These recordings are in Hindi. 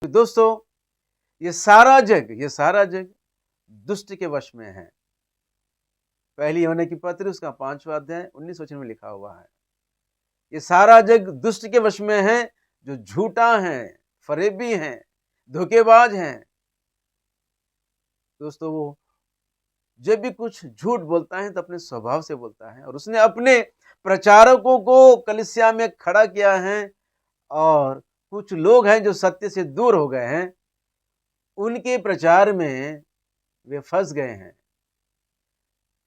दोस्तों, ये सारा जग दुष्ट के वश में है। पहली यूहन्ना की पत्री उसका 5वां अध्याय 19 वचन में लिखा हुआ है। ये सारा जग दुष्ट के वश में है, जो झूठा है, फरेबी है, धोखेबाज है। दोस्तों, वो जब भी कुछ झूठ बोलता है तो अपने स्वभाव से बोलता है, और उसने अपने प्रचारकों को कलीसिया में खड़ा किया है। और कुछ लोग हैं जो सत्य से दूर हो गए हैं, उनके प्रचार में वे फंस गए हैं।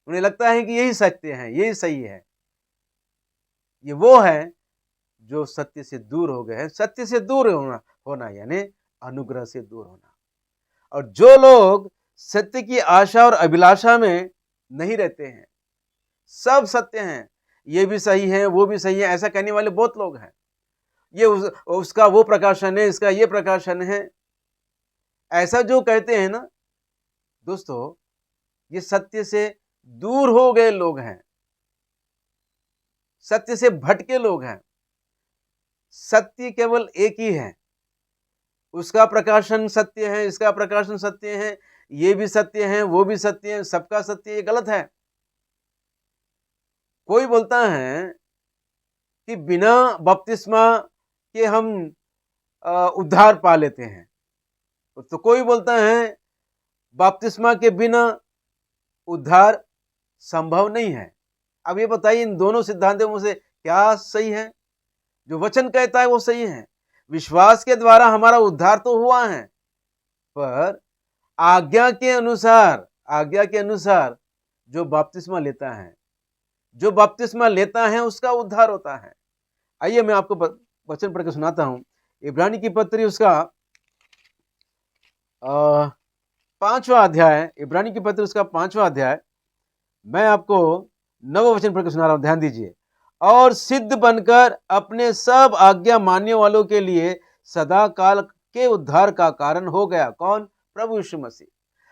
उन्हें लगता है कि यही सत्य है, यही सही है। ये वो है जो सत्य से दूर हो गए हैं। सत्य से दूर होना यानी अनुग्रह से दूर होना। और जो लोग सत्य की आशा और अभिलाषा में नहीं रहते हैं, सब सत्य हैं, ये भी सही है, वो भी सही है, ऐसा कहने वाले बहुत लोग हैं। ये उसका वो प्रकाशन है, इसका ये प्रकाशन है, ऐसा जो कहते हैं ना दोस्तों, ये सत्य से दूर हो गए लोग हैं, सत्य से भटके लोग हैं। सत्य केवल एक ही है, उसका प्रकाशन सत्य है, इसका प्रकाशन सत्य है, ये भी सत्य है, वो भी सत्य है, सबका सत्य। ये गलत है। कोई बोलता है कि बिना बपतिस्मा के हम उद्धार पा लेते हैं, तो कोई बोलता है बपतिस्मा के बिना उद्धार संभव नहीं है। अब ये बताइए, इन दोनों सिद्धांतों में से क्या सही है? जो वचन कहता है वो सही है। विश्वास के द्वारा हमारा उद्धार तो हुआ है, पर आज्ञा के अनुसार जो बपतिस्मा लेता है उसका उद्धार होता है। आइए मैं आपको वचन पढ़ के सुनाता हूं। इब्रानी की पत्री उसका 5वां अध्याय, इब्रानी की पत्री उसका 5वां अध्याय, मैं आपको 9वां वचन पढ़ के सुना रहा हूं, ध्यान दीजिए। और सिद्ध बनकर अपने सब आज्ञा मानने वालों के लिए सदा काल के उद्धार का कारण हो गया। कौन? प्रभु यीशु मसीह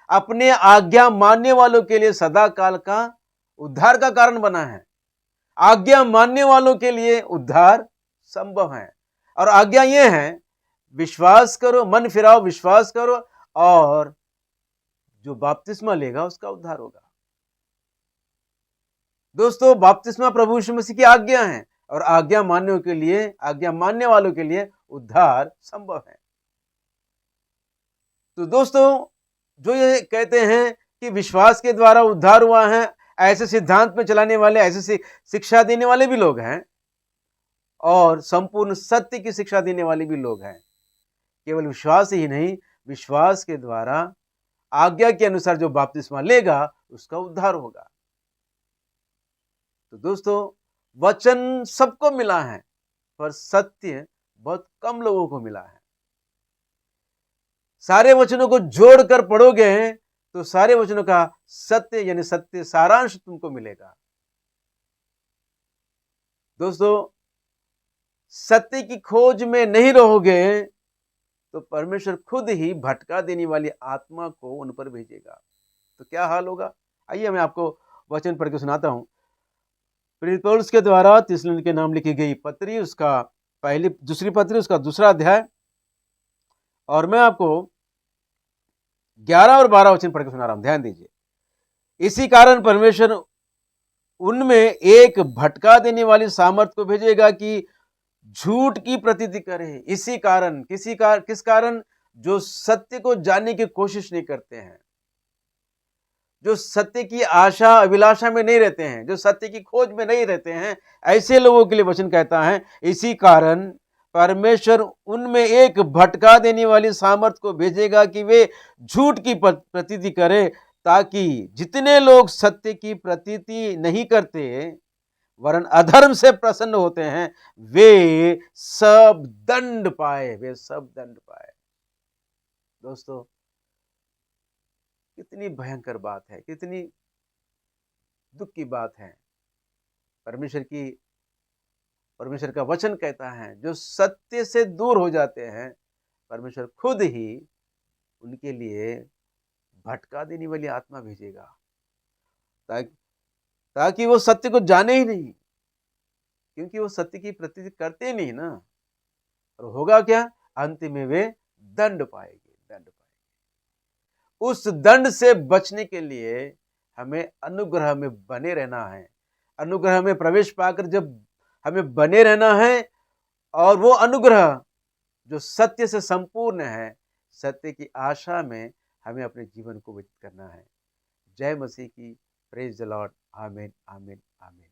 अपने आज्ञा मानने वालों के लिए सदा काल का उद्धार का कारण बना है। आज्ञा मानने वालों के लिए उद्धार संभव है। और आज्ञा यह है, विश्वास करो, मन फिराओ, विश्वास करो, और जो बपतिस्मा लेगा उसका उद्धार होगा। दोस्तों, बपतिस्मा प्रभु यीशु मसीह की आज्ञा है, और आज्ञा मानने वालों के लिए उद्धार संभव है। तो दोस्तों, जो ये कहते हैं कि विश्वास के द्वारा उद्धार हुआ है, ऐसे सिद्धांत में चलाने वाले, ऐसे शिक्षा देने वाले भी लोग हैं, और संपूर्ण सत्य की शिक्षा देने वाले भी लोग हैं। केवल विश्वास ही नहीं, विश्वास के द्वारा आज्ञा के अनुसार जो बपतिस्मा लेगा उसका उद्धार होगा। तो दोस्तों, वचन सबको मिला है, पर सत्य बहुत कम लोगों को मिला है। सारे वचनों को जोड़कर पढ़ोगे तो सारे वचनों का सत्य यानी सत्य सारांश तुमको मिलेगा। दोस्तों, सत्य की खोज में नहीं रहोगे तो परमेश्वर खुद ही भटका देने वाली आत्मा को उन पर भेजेगा। तो क्या हाल होगा? आइए मैं आपको वचन पढ़ के सुनाता हूं। प्रेरित पौलुस के द्वारा थिस्सलुनीके के नाम लिखी गई पत्री, उसका दूसरी पत्री, उसका 2वां अध्याय, और मैं आपको 11 और 12 वचन पढ़ के सुना रहा हूं, ध्यान दीजिए। इसी कारण परमेश्वर उनमें एक भटका देने वाली सामर्थ को भेजेगा कि झूठ की प्रतीति करे। इसी कारण, किस कारण? जो सत्य को जानने की कोशिश नहीं करते हैं, जो सत्य की आशा अभिलाषा में नहीं रहते हैं, जो सत्य की खोज में नहीं रहते हैं, ऐसे लोगों के लिए वचन कहता है, इसी कारण परमेश्वर उनमें एक भटका देने वाली सामर्थ को भेजेगा कि वे झूठ की प्रतीति करें, ताकि जितने लोग सत्य की प्रतीति नहीं करते वरन अधर्म से प्रसन्न होते हैं, वे सब दंड पाए। दोस्तों, कितनी भयंकर बात है, कितनी दुख की बात है। परमेश्वर का वचन कहता है, जो सत्य से दूर हो जाते हैं, परमेश्वर खुद ही उनके लिए भटका देने वाली आत्मा भेजेगा, ताकि वो सत्य को जाने ही नहीं, क्योंकि वो सत्य की प्रतीति करते नहीं ना। और होगा क्या? अंत में वे दंड पाएगी, दंड पाएगी। उस दंड से बचने के लिए हमें अनुग्रह में बने रहना है। अनुग्रह में प्रवेश पाकर जब हमें बने रहना है, और वो अनुग्रह जो सत्य से संपूर्ण है, सत्य की आशा में हमें अपने जीवन को व्यतीत करना है। जय मसीह की। Praise the Lord. आमीन, आमीन, आमीन।